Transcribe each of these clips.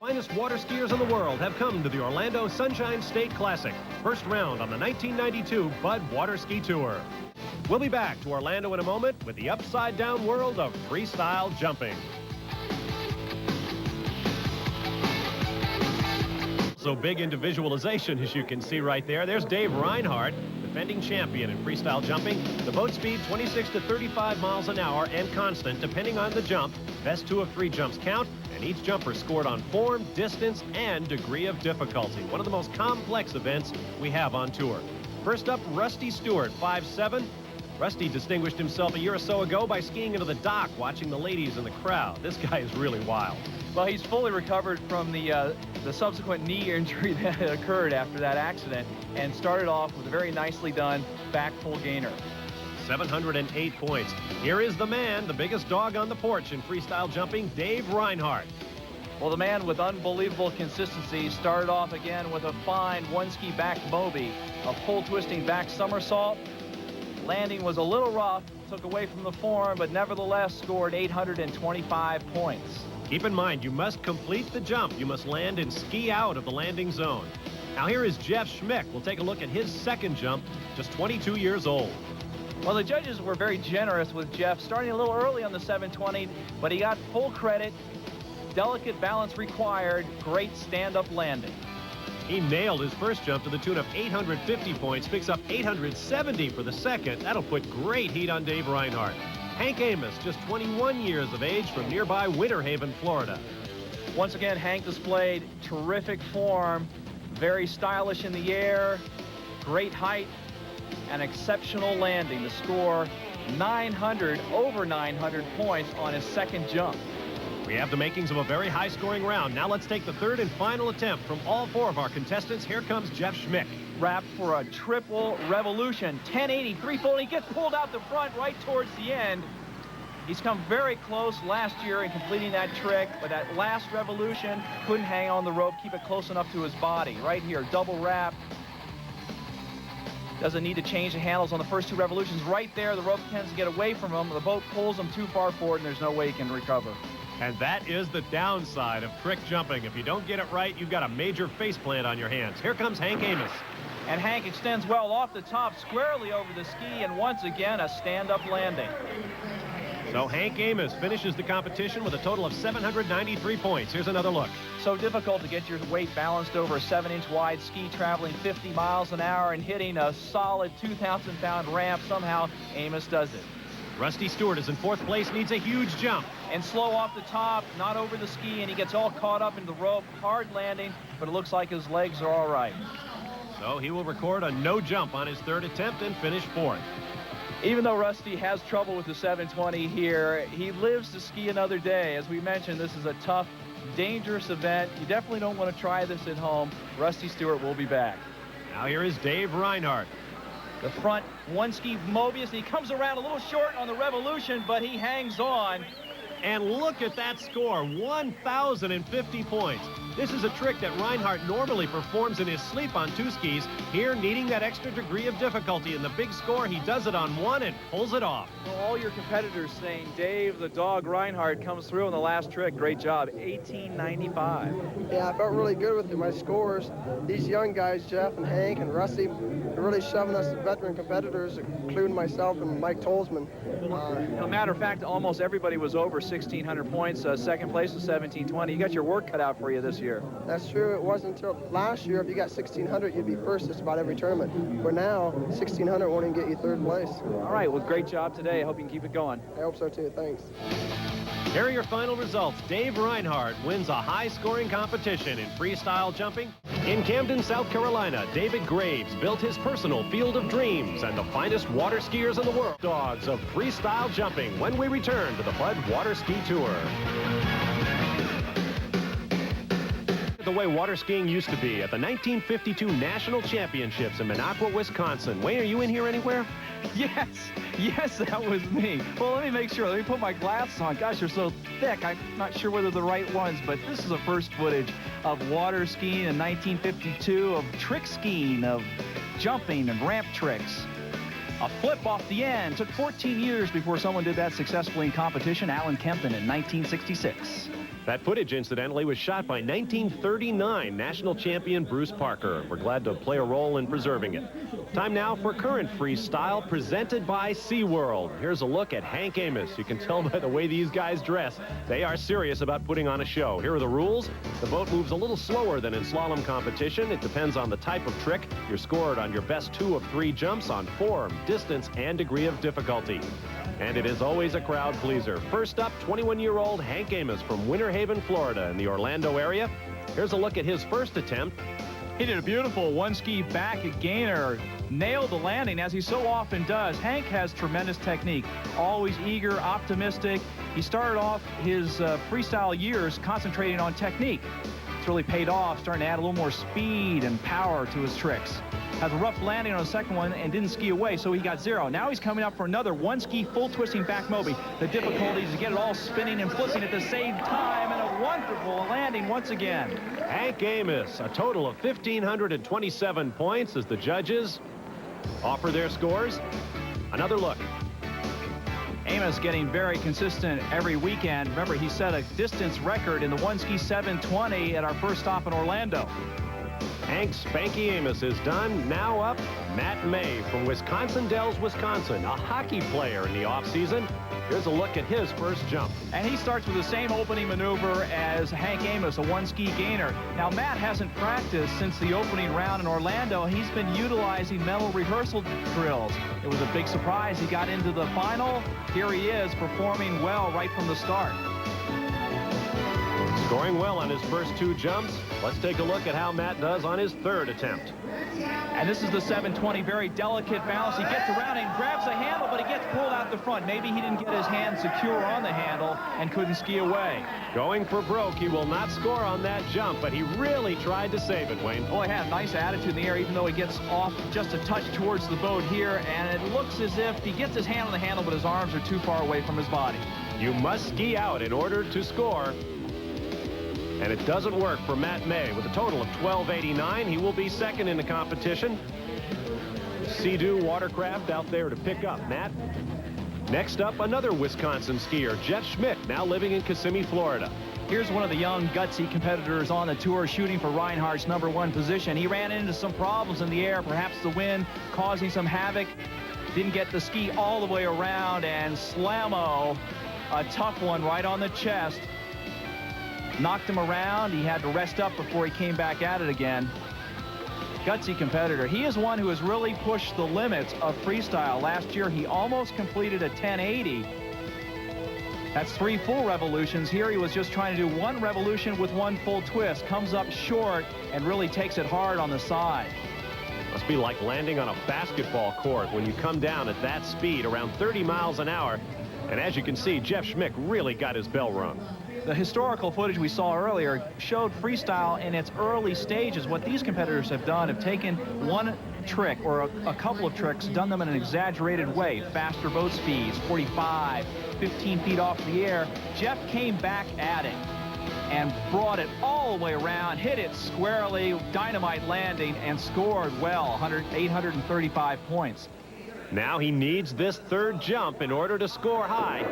Finest water skiers in the world have come to the Orlando Sunshine State Classic. First round on the 1992 Bud Water Ski Tour. We'll be back to Orlando in a moment with the upside-down world of freestyle jumping. So big individualization, as you can see right there. There's Dave Reinhardt, defending champion in freestyle jumping. The boat speed 26 to 35 miles an hour and constant depending on the jump. Best 2 of 3 jumps count, and each jumper scored on form, distance, and degree of difficulty. One of the most complex events we have on tour. First up, Rusty Stewart, 5'7". Rusty distinguished himself a year or so ago by skiing into the dock, watching the ladies in the crowd. This guy is really wild. Well, he's fully recovered from the subsequent knee injury that occurred after that accident, and started off with a very nicely done back full gainer. 708 points. Here is the man, the biggest dog on the porch in freestyle jumping, Dave Reinhardt. Well, the man with unbelievable consistency started off again with a fine one-ski back Moby, a full twisting back somersault. Landing was a little rough, took away from the form, but nevertheless scored 825 points. Keep in mind, you must complete the jump. You must land and ski out of the landing zone. Now here is Jeff Schmick. We'll take a look at his second jump, just 22 years old. Well, the judges were very generous with Jeff, starting a little early on the 720, but he got full credit. Delicate balance required, great stand-up landing. He nailed his first jump to the tune of 850 points, picks up 870 for the second. That'll put great heat on Dave Reinhardt. Hank Amos, just 21 years of age, from nearby Winter Haven, Florida. Once again, Hank displayed terrific form, very stylish in the air, great height, and exceptional landing to score over 900 points on his second jump. We have the makings of a very high-scoring round. Now let's take the third and final attempt from all 4 of our contestants. Here comes Jeff Schmick. Wrapped for a triple revolution, 1080, 3-fold. He gets pulled out the front right towards the end. He's come very close last year in completing that trick, but that last revolution couldn't hang on the rope, keep it close enough to his body. Right here, double wrap. Doesn't need to change the handles on the first 2 revolutions. Right there, the rope tends to get away from him. The boat pulls him too far forward, and there's no way he can recover. And that is the downside of trick jumping. If you don't get it right, you've got a major faceplant on your hands. Here comes Hank Amos. And Hank extends well off the top, squarely over the ski, and once again, a stand-up landing. So Hank Amos finishes the competition with a total of 793 points. Here's another look. So difficult to get your weight balanced over a 7-inch wide ski, traveling 50 miles an hour and hitting a solid 2,000-pound ramp. Somehow, Amos does it. Rusty Stewart is in 4th place, needs a huge jump. And slow off the top, not over the ski, and he gets all caught up in the rope. Hard landing, but it looks like his legs are all right. So he will record a no jump on his 3rd attempt and finish 4th. Even though Rusty has trouble with the 720 here, he lives to ski another day. As we mentioned, this is a tough, dangerous event. You definitely don't want to try this at home. Rusty Stewart will be back. Now here is Dave Reinhardt. The front one-ski Mobius, and he comes around a little short on the revolution, but he hangs on. And look at that score, 1,050 points. This is a trick that Reinhardt normally performs in his sleep on 2 skis. Here, needing that extra degree of difficulty in the big score, he does it on 1 and pulls it off. Well, all your competitors saying, Dave, the dog Reinhardt comes through in the last trick. Great job, 1895. Yeah, I felt really good with my scores. These young guys, Jeff and Hank and Rusty, are really shoving us veteran competitors, including myself and Mike Tolzman. As a matter of fact, almost everybody was over 1,600 points. Second place was 1,720. You got your work cut out for you this year. That's true. It wasn't until last year, if you got 1,600, you'd be first just about every tournament. But now, 1,600 won't even get you 3rd place. All right, well, great job today. I hope you can keep it going. I hope so, too. Thanks. Here are your final results. Dave Reinhardt wins a high-scoring competition in freestyle jumping. In Camden, South Carolina, David Graves built his personal field of dreams and the finest water skiers in the world. Dogs of freestyle jumping when we return to the Bud Water Ski Tour. The way water skiing used to be at the 1952 National Championships in Minocqua, Wisconsin. Wayne, are you in here anywhere? Yes, that was me. Well, let me make sure. Let me put my glasses on. Gosh, they're so thick. I'm not sure whether they're the right ones, but this is the first footage of water skiing in 1952, of trick skiing, of jumping and ramp tricks. A flip off the end. Took 14 years before someone did that successfully in competition. Alan Kempton in 1966. That footage, incidentally, was shot by 1939 national champion Bruce Parker. We're glad to play a role in preserving it. Time now for current freestyle, presented by SeaWorld. Here's a look at Hank Amos. You can tell by the way these guys dress, they are serious about putting on a show. Here are the rules. The boat moves a little slower than in slalom competition. It depends on the type of trick. You're scored on your best 2 of 3 jumps on form, distance, and degree of difficulty. And it is always a crowd pleaser. First up, 21-year-old Hank Amos from Winter Haven, Florida, in the Orlando area. Here's a look at his first attempt. He did a beautiful one-ski back gainer. Nailed the landing, as he so often does. Hank has tremendous technique. Always eager, optimistic. He started off his freestyle years concentrating on technique. It's really paid off, starting to add a little more speed and power to his tricks. Has a rough landing on the second one and didn't ski away, so he got 0. Now he's coming up for another one-ski full twisting back Moby. The difficulty is to get it all spinning and flipping at the same time, and a wonderful landing once again. Hank Amos, a total of 1,527 points as the judges offer their scores. Another look. Amos getting very consistent every weekend. Remember, he set a distance record in the one-ski 720 at our first stop in Orlando. Hank Spanky Amos is done. Now up, Matt May from Wisconsin Dells, Wisconsin, a hockey player in the offseason. Here's a look at his first jump. And he starts with the same opening maneuver as Hank Amos, a one-ski gainer. Now, Matt hasn't practiced since the opening round in Orlando. He's been utilizing mental rehearsal drills. It was a big surprise. He got into the final. Here he is, performing well right from the start. Scoring well on his first 2 jumps. Let's take a look at how Matt does on his 3rd attempt. And this is the 720, very delicate balance. He gets around and grabs the handle, but he gets pulled out the front. Maybe he didn't get his hand secure on the handle and couldn't ski away. Going for broke. He will not score on that jump, but he really tried to save it, Wayne. Oh, he had a nice attitude in the air, even though he gets off just a touch towards the boat here, and it looks as if he gets his hand on the handle, but his arms are too far away from his body. You must ski out in order to score. And it doesn't work for Matt May. With a total of 1289, he will be second in the competition. Sea-Doo watercraft out there to pick up Matt. Next up, another Wisconsin skier, Jeff Schmidt, now living in Kissimmee, Florida. Here's one of the young, gutsy competitors on the tour shooting for Reinhardt's #1 position. He ran into some problems in the air, perhaps the wind causing some havoc. Didn't get the ski all the way around, and slammo, a tough one right on the chest. Knocked him around. He had to rest up before he came back at it again. Gutsy competitor. He is one who has really pushed the limits of freestyle. Last year, he almost completed a 1080. That's 3 full revolutions. Here he was just trying to do 1 revolution with 1 full twist. Comes up short and really takes it hard on the side. Must be like landing on a basketball court when you come down at that speed, around 30 miles an hour. And as you can see, Jeff Schmidt really got his bell rung. The historical footage we saw earlier showed freestyle in its early stages. What these competitors have done, have taken one trick or a couple of tricks, done them in an exaggerated way. Faster boat speeds, 45, 15 feet off the air. Jeff came back at it and brought it all the way around, hit it squarely, dynamite landing, and scored well, 835 points. Now he needs this 3rd jump in order to score high.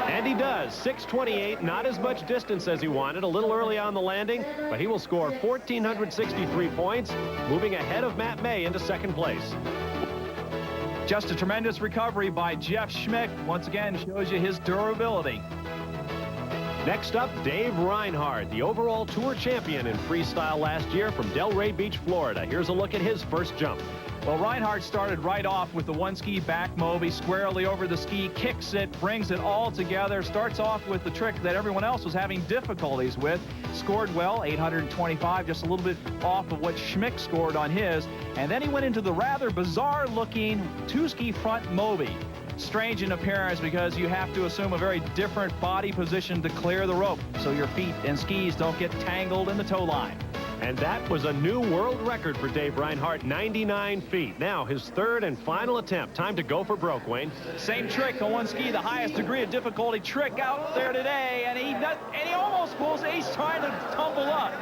And he does. 628, not as much distance as he wanted, a little early on the landing, but he will score 1,463 points, moving ahead of Matt May into 2nd place. Just a tremendous recovery by Jeff Schmidt. Once again, shows you his durability. Next up, Dave Reinhardt, the overall tour champion in freestyle last year from Delray Beach, Florida. Here's a look at his first jump. Well, Reinhardt started right off with the 1-ski back Moby, squarely over the ski, kicks it, brings it all together, starts off with the trick that everyone else was having difficulties with. Scored well, 825, just a little bit off of what Schmidt scored on his. And then he went into the rather bizarre-looking 2-ski front Moby. Strange in appearance because you have to assume a very different body position to clear the rope so your feet and skis don't get tangled in the tow line. And that was a new world record for Dave Reinhardt, 99 feet. Now his 3rd and final attempt. Time to go for broke, Wayne. Same trick on 1 ski, the highest degree of difficulty trick out there today, and he almost pulls it. He's trying to tumble up.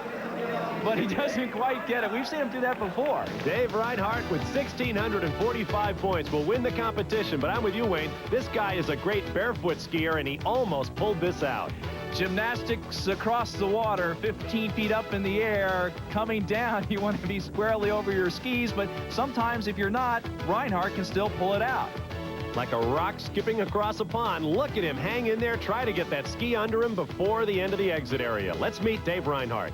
but he doesn't quite get it. We've seen him do that before. Dave Reinhardt with 1,645 points will win the competition, but I'm with you, Wayne. This guy is a great barefoot skier, and he almost pulled this out. Gymnastics across the water, 15 feet up in the air, coming down. You want to be squarely over your skis, but sometimes if you're not, Reinhardt can still pull it out. Like a rock skipping across a pond. Look at him hang in there, try to get that ski under him before the end of the exit area. Let's meet Dave Reinhardt.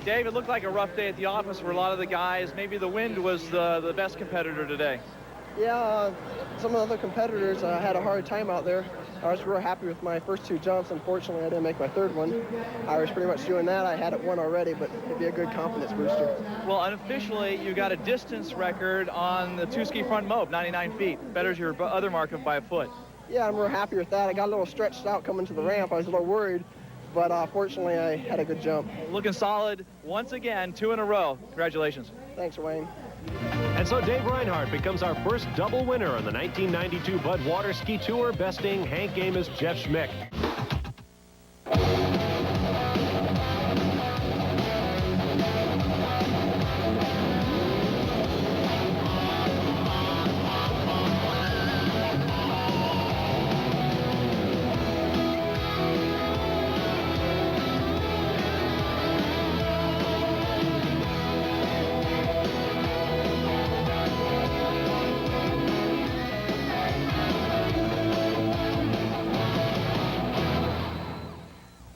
Dave, it looked like a rough day at the office for a lot of the guys. Maybe the wind was the best competitor today. Yeah, some of the other competitors had a hard time out there. I was real happy with my first 2 jumps. Unfortunately, I didn't make my 3rd one. I was pretty much doing that. I had it won already, but it'd be a good confidence booster. Well, unofficially, you got a distance record on the 2-ski front mob, 99 feet. Betters your other mark by a foot. Yeah, I'm real happy with that. I got a little stretched out coming to the ramp. I was a little worried, but fortunately, I had a good jump. Looking solid once again, 2 in a row. Congratulations. Thanks, Wayne. And so Dave Reinhardt becomes our first double winner on the 1992 Bud Water Ski Tour, besting Hank Amos, Jeff Schmick.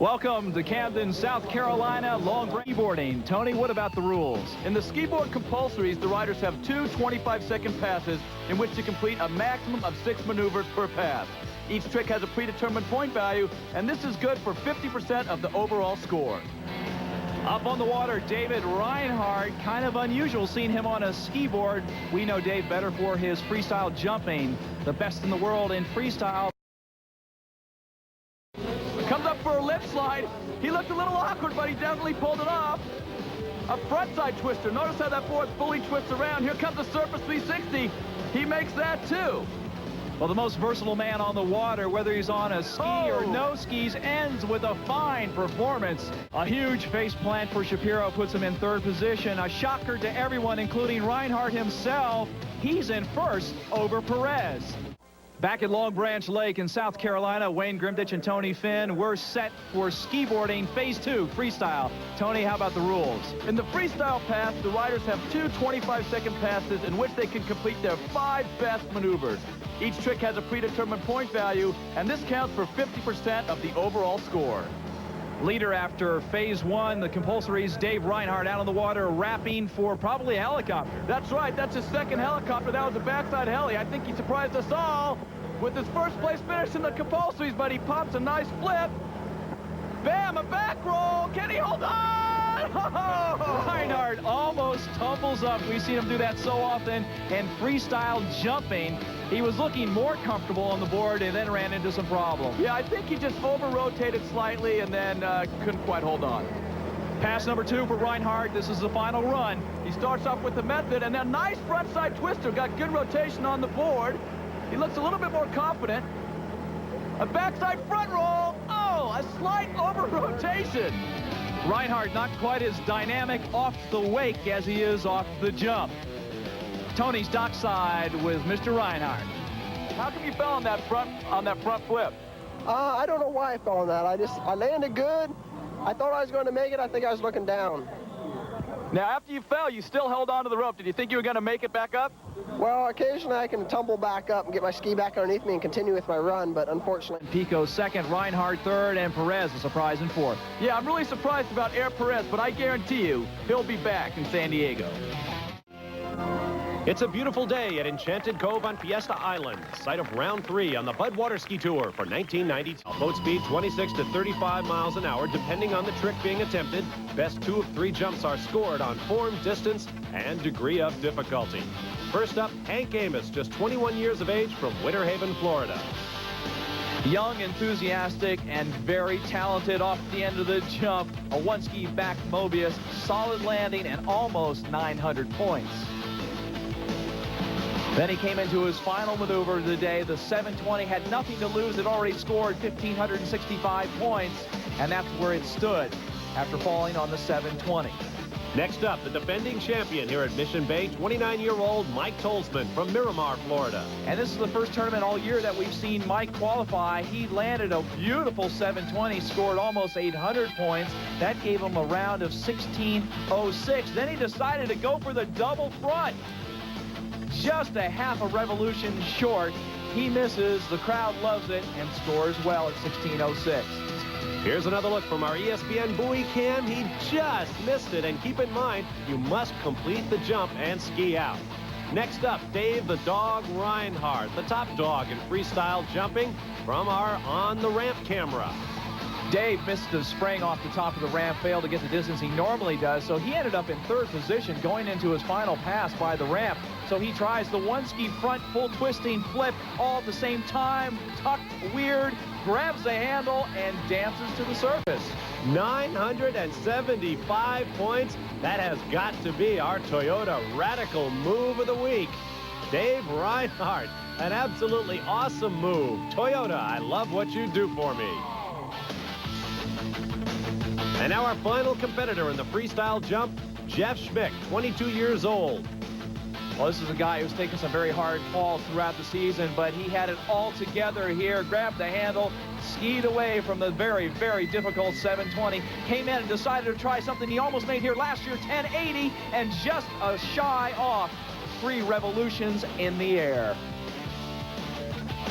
Welcome to Camden, South Carolina, long skiboarding. Tony, what about the rules? In the skiboard compulsories, the riders have 2 25-second passes in which to complete a maximum of 6 maneuvers per pass. Each trick has a predetermined point value, and this is good for 50% of the overall score. Up on the water, David Reinhardt. Kind of unusual seeing him on a ski board. We know Dave better for his freestyle jumping, the best in the world in freestyle. Comes up for a lip slide. He looked a little awkward, but he definitely pulled it off. A frontside twister. Notice how that board fully twists around. Here comes a surface 360. He makes that too. Well, the most versatile man on the water, whether he's on a ski or no skis, ends with a fine performance. A huge face plant for Shapiro puts him in 3rd position. A shocker to everyone, including Reinhardt himself. He's in 1st over Perez. Back at Long Branch Lake in South Carolina, Wayne Grimditch and Tony Finn, we're set for skiboarding phase 2 freestyle. Tony, how about the rules? In the freestyle pass, the riders have 2 25-second passes in which they can complete their 5 best maneuvers. Each trick has a predetermined point value, and this counts for 50% of the overall score. Leader after phase 1, the compulsories, Dave Reinhardt out on the water, wrapping for probably a helicopter. That's right. That's his 2nd helicopter. That was a backside heli. I think he surprised us all with his 1st place finish in the compulsories, but he pops a nice flip. Bam, a back roll. Can he hold on? Reinhardt almost tumbles up. We've seen him do that so often in freestyle jumping. He was looking more comfortable on the board and then ran into some problems. Yeah, I think he just over-rotated slightly and then couldn't quite hold on. Pass number 2 for Reinhardt. This is the final run. He starts off with the method, and then nice frontside twister. Got good rotation on the board. He looks a little bit more confident. A backside front roll. Oh, a slight over-rotation. Reinhardt not quite as dynamic off the wake as he is off the jump. Tony's dockside with Mr. Reinhardt. How come you fell on that front flip? I don't know why I fell on that. I landed good. I thought I was going to make it. I think I was looking down. Now, after you fell, you still held on to the rope. Did you think you were going to make it back up? Well, occasionally I can tumble back up and get my ski back underneath me and continue with my run, but unfortunately... Pico 2nd, Reinhardt 3rd, and Perez a surprise in 4th. Yeah, I'm really surprised about Air Perez, but I guarantee you he'll be back in San Diego. It's a beautiful day at Enchanted Cove on Fiesta Island, site of round 3 on the Bud Water Ski Tour for 1992. Boat speed 26 to 35 miles an hour, depending on the trick being attempted. Best 2 of 3 jumps are scored on form, distance, and degree of difficulty. First up, Hank Amos, just 21 years of age from Winter Haven, Florida. Young, enthusiastic, and very talented off the end of the jump. A 1-ski back Mobius, solid landing, and almost 900 points. Then he came into his final maneuver of the day. The 720 had nothing to lose. It already scored 1,565 points, and that's where it stood. after falling on the 720. Next up, the defending champion here at Mission Bay, 29-year-old Mike Tolzman from Miramar, Florida. And this is the first tournament all year that we've seen Mike qualify. He landed a beautiful 720, scored almost 800 points. That gave him a round of 16.06. Then he decided to go for the double front. Just a half a revolution short. He misses, the crowd loves it, and scores well at 16.06. Here's another look from our ESPN buoy cam. He just missed it, and keep in mind, you must complete the jump and ski out. Next up, Dave the Dog Reinhardt, the top dog in freestyle jumping from our on-the-ramp camera. Dave missed the spring off the top of the ramp, failed to get the distance he normally does, so he ended up in third position going into his final pass by the ramp. So he tries the one-ski front full twisting flip all at the same time, tucked weird, grabs the handle, and dances to the surface. 975 points. That has got to be our Toyota Radical Move of the Week. Dave Reinhardt, an absolutely awesome move. Toyota, I love what you do for me. And now our final competitor in the freestyle jump, Jeff Schmick, 22 years old. Well, this is a guy who's taken some very hard falls throughout the season, but he had it all together here, grabbed the handle, skied away from the very, very difficult 720, came in and decided to try something he almost made here last year, 1080, and just a shy off 3 revolutions in the air.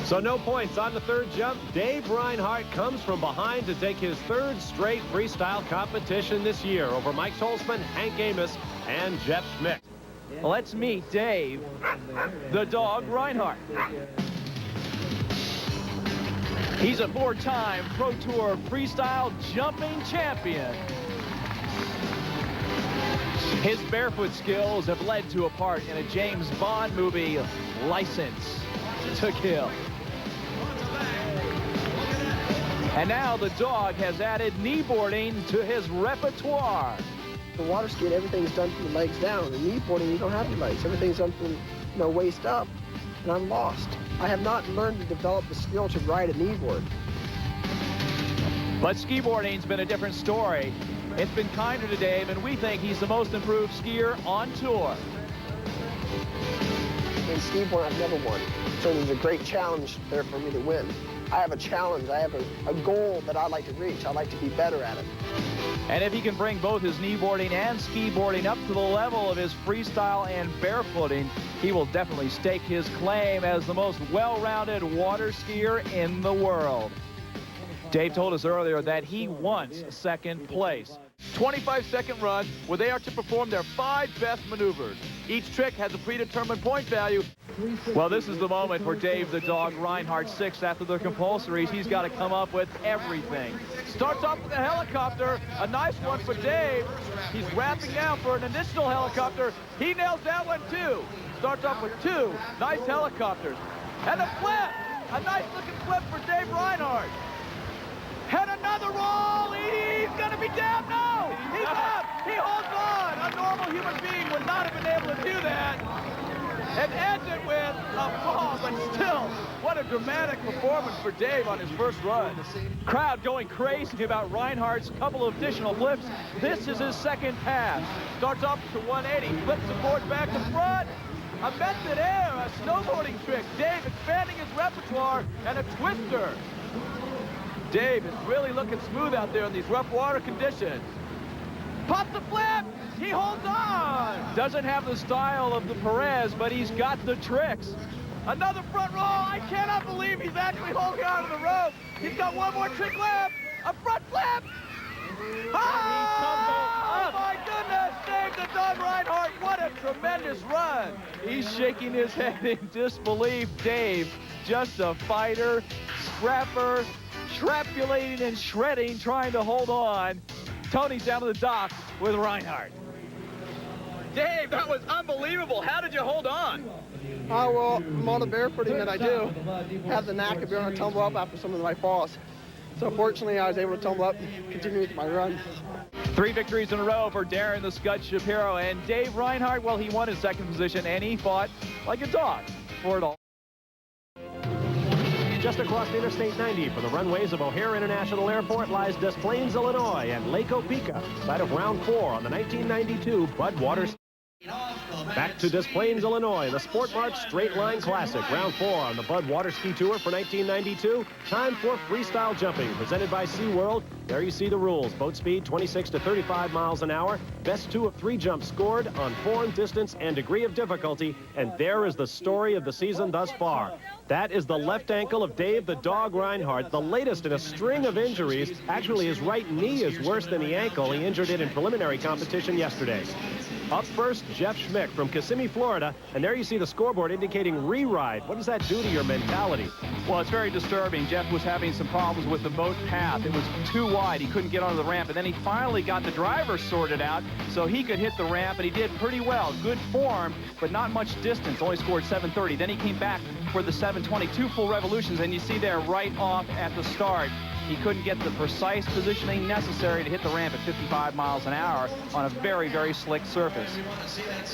So no points on the third jump. Dave Reinhardt comes from behind to take his third straight freestyle competition this year over Mike Tolzman, Hank Amos, and Jeff Schmick. Let's meet Dave the Dog Reinhardt. He's a 4-time Pro Tour Freestyle jumping champion. His barefoot skills have led to a part in a James Bond movie, License to Kill. And now the dog has added kneeboarding to his repertoire. The water skiing, everything's done from the legs down. The kneeboarding, you don't have your legs. Everything's done from, waist up. And I'm lost. I have not learned to develop the skill to ride a kneeboard. But skiboarding's been a different story. It's been kinder to Dave, and we think he's the most improved skier on tour. In skiboard, I've never won. So there's a great challenge there for me to win. I have a challenge. I have a goal that I'd like to reach. I'd like to be better at it. And if he can bring both his kneeboarding and skiboarding up to the level of his freestyle and barefooting, he will definitely stake his claim as the most well-rounded water skier in the world. Dave told us earlier that he wants second place. 25-second run where they are to perform their 5 best maneuvers. Each trick has a predetermined point value. Well, this is the moment for Dave the Dog Reinhardt 6 after the compulsories. He's got to come up with everything. Starts off with a helicopter, a nice one for Dave. He's wrapping down for an additional helicopter. He nails that one too. Starts off with 2 nice helicopters. And a flip, a nice looking flip for Dave Reinhardt. And another roll, he's gonna be down, no! He's up, he holds on! A normal human being would not have been able to do that. And ends it with a fall, but still, what a dramatic performance for Dave on his first run. Crowd going crazy about Reinhardt's couple of additional flips. This is his second pass. Starts off to 180, flips the board back to front. A method air, a snowboarding trick. Dave expanding his repertoire, and a twister. Dave is really looking smooth out there in these rough water conditions. Pops the flip! He holds on! Doesn't have the style of the Perez, but he's got the tricks. Another front roll! I cannot believe he's actually holding on to the rope! He's got one more trick left! A front flip! Oh my goodness! Dave the Dog Reinhardt, what a tremendous run! He's shaking his head in disbelief. Dave, just a fighter, scrapper, trapulating and shredding, trying to hold on. Tony's down to the dock with Reinhardt. Dave, that was unbelievable. How did you hold on? Well, from all the barefooting that I do, have the knack of being able to tumble up after some of my falls. So fortunately, I was able to tumble up and continue with my run. 3 victories in a row for Darren the Scud Shapiro. And Dave Reinhardt, well, he won his second position, and he fought like a dog for it all. Just across Interstate 90 from the runways of O'Hare International Airport lies Des Plaines, Illinois, and Lake Opeka, site of round 4 on the 1992 Bud Waters. Back to Des Plaines, Illinois, the Sport March Straight Line Classic, round 4 on the Bud Water Ski Tour for 1992. Time for freestyle jumping, presented by SeaWorld. There you see the rules. Boat speed 26 to 35 miles an hour. Best 2 of 3 jumps scored on form, distance, and degree of difficulty. And there is the story of the season thus far. That is the left ankle of Dave the Dog Reinhardt, the latest in a string of injuries. Actually, his right knee is worse than the ankle. He injured it in preliminary competition yesterday. Up first, Jeff Schmick from Kissimmee, Florida. And there you see the scoreboard indicating re-ride. What does that do to your mentality? Well, it's very disturbing. Jeff was having some problems with the boat path. It was too wide. He couldn't get onto the ramp. And then he finally got the driver sorted out so he could hit the ramp. And he did pretty well. Good form, but not much distance. Only scored 730. Then he came back for the 720. 2 full revolutions. And you see there right off at the start, he couldn't get the precise positioning necessary to hit the ramp at 55 miles an hour on a very, very slick surface.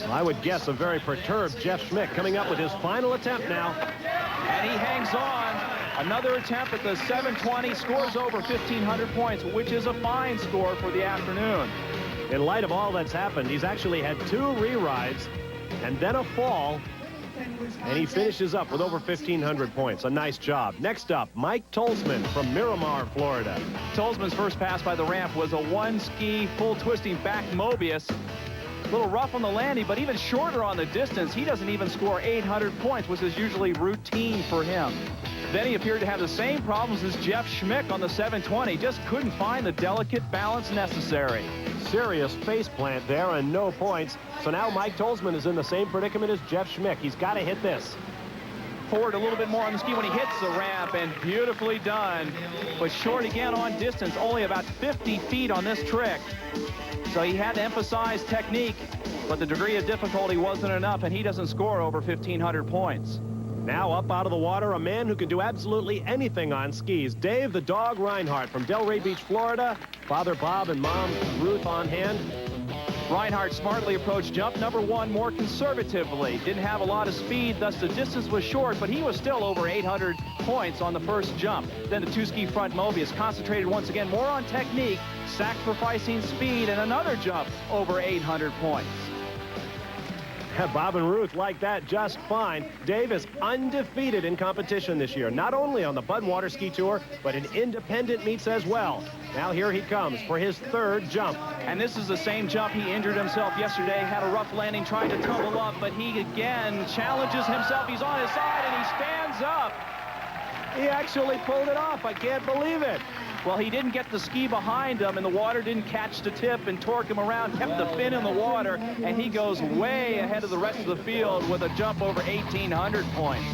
Well, I would guess a very perturbed Jeff Schmick coming up with his final attempt now. And he hangs on. Another attempt at the 720, scores over 1,500 points, which is a fine score for the afternoon. In light of all that's happened, he's actually had 2 re-rides and then a fall. And he finishes up with over 1,500 points. A nice job. Next up, Mike Tolzman from Miramar, Florida. Tolzman's first pass by the ramp was a 1-ski full twisting back Mobius. A little rough on the landing, but even shorter on the distance. He doesn't even score 800 points, which is usually routine for him. Then he appeared to have the same problems as Jeff Schmick on the 720. Just couldn't find the delicate balance necessary. Serious face plant there and no points. So now Mike Tolzman is in the same predicament as Jeff Schmick. He's got to hit this. Forward a little bit more on the ski when he hits the ramp, and beautifully done. But short again on distance, only about 50 feet on this trick. So he had to emphasize technique, but the degree of difficulty wasn't enough, and he doesn't score over 1,500 points. Now up out of the water, a man who can do absolutely anything on skis. Dave the Dog Reinhardt from Delray Beach, Florida. Father Bob and Mom Ruth on hand. Reinhardt smartly approached jump number 1 more conservatively. Didn't have a lot of speed, thus the distance was short, but he was still over 800 points on the first jump. Then the 2-ski front Mobius concentrated once again more on technique, sacrificing speed, and another jump over 800 points. Bob and Ruth like that just fine. Dave is undefeated in competition this year, not only on the Bud Water Ski Tour, but in independent meets as well. Now here he comes for his 3rd jump. And this is the same jump he injured himself yesterday, had a rough landing trying to tumble up, but he again challenges himself. He's on his side and he stands up. He actually pulled it off. I can't believe it. Well, he didn't get the ski behind him, and the water didn't catch the tip and torque him around, kept the fin in the water, and he goes way ahead of the rest of the field with a jump over 1,800 points.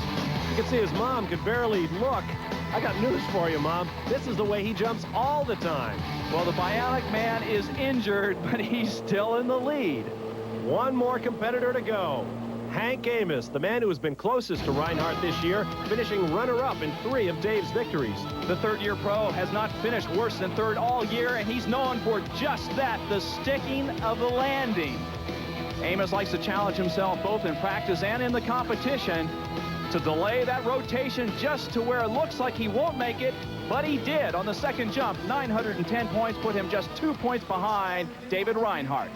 You can see his mom could barely look. I got news for you, Mom. This is the way he jumps all the time. Well, the bionic man is injured, but he's still in the lead. One more competitor to go. Hank Amos, the man who has been closest to Reinhardt this year, finishing runner-up in 3 of Dave's victories. The third-year pro has not finished worse than 3rd all year, and he's known for just that, the sticking of the landing. Amos likes to challenge himself both in practice and in the competition to delay that rotation just to where it looks like he won't make it, but he did on the 2nd jump. 910 points put him just 2 points behind David Reinhardt.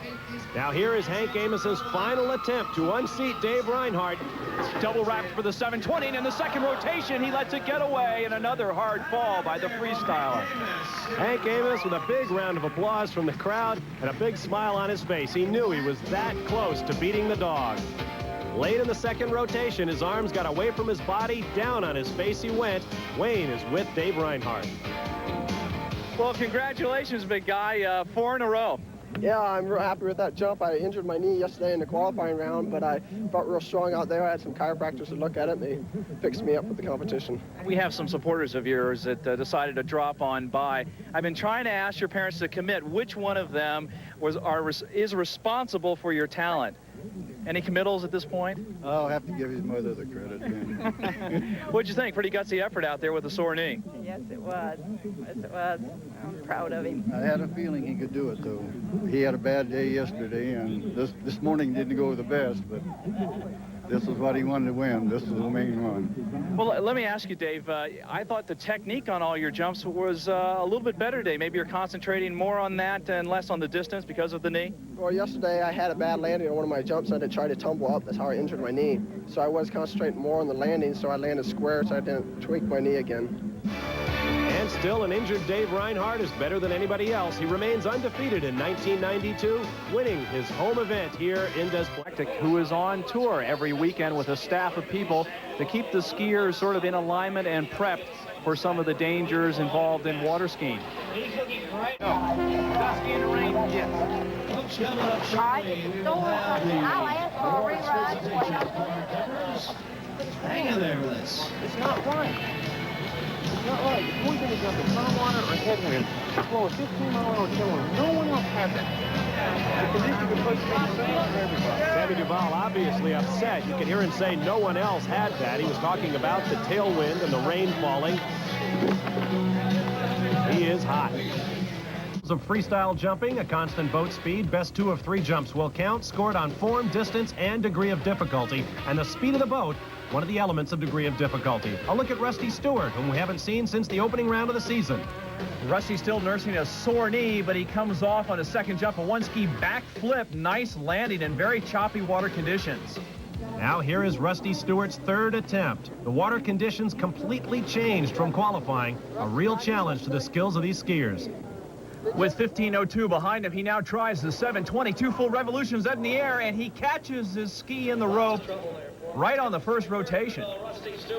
Now here is Hank Amos's final attempt to unseat Dave Reinhardt. Double wrapped for the 720, and in the 2nd rotation, he lets it get away, and another hard fall by the freestyler. Hank Amos with a big round of applause from the crowd and a big smile on his face. He knew he was that close to beating the dog. Late in the 2nd rotation, his arms got away from his body. Down on his face he went. Wayne is with Dave Reinhardt. Well, congratulations, big guy. 4 in a row. Yeah, I'm real happy with that jump. I injured my knee yesterday in the qualifying round, but I felt real strong out there. I had some chiropractors to look at it, and they fixed me up with the competition. We have some supporters of yours that decided to drop on by. I've been trying to ask your parents to commit which one of them is responsible for your talent. Any committals at this point? I'll have to give his mother the credit. What'd you think? Pretty gutsy effort out there with a sore knee. Yes, it was. Yes, it was. I'm proud of him. I had a feeling he could do it, though. He had a bad day yesterday, and this morning didn't go the best, but This is what he wanted to win. This is the main one. Well, let me ask you, Dave. I thought the technique on all your jumps was a little bit better today. Maybe you're concentrating more on that and less on the distance because of the knee? Well, yesterday I had a bad landing on one of my jumps. I had to try to tumble up. That's how I injured my knee. So I was concentrating more on the landing, so I landed square so I didn't tweak my knee again. And still, an injured Dave Reinhardt is better than anybody else. He remains undefeated in 1992, winning his home event here in Des Plaines. Who is on tour every weekend with a staff of people to keep the skiers sort of in alignment and prepped for some of the dangers involved in water skiing. Dusty in the rain? Yes. Hang in there with us. It's not right. It's not right. If we're going to jump in front water or headwind, it's blowing 15-mile-an-hour tailwind. No one else had that. The condition can push the same for everybody. Sammy Duvall obviously upset. You can hear him say no one else had that. He was talking about the tailwind and the rain falling. He is hot. Of freestyle jumping, a constant boat speed, best 2 of 3 jumps will count, scored on form, distance, and degree of difficulty, and the speed of the boat, one of the elements of degree of difficulty. A look at Rusty Stewart, whom we haven't seen since the opening round of the season. Rusty still nursing a sore knee, but he comes off on a second jump, a one-ski back flip, nice landing in very choppy water conditions. Now here is Rusty Stewart's third attempt. The water conditions completely changed from qualifying, a real challenge to the skills of these skiers. With 15:02 behind him, he now tries the 720, 2 full revolutions up in the air, and he catches his ski in the rope right on the first rotation.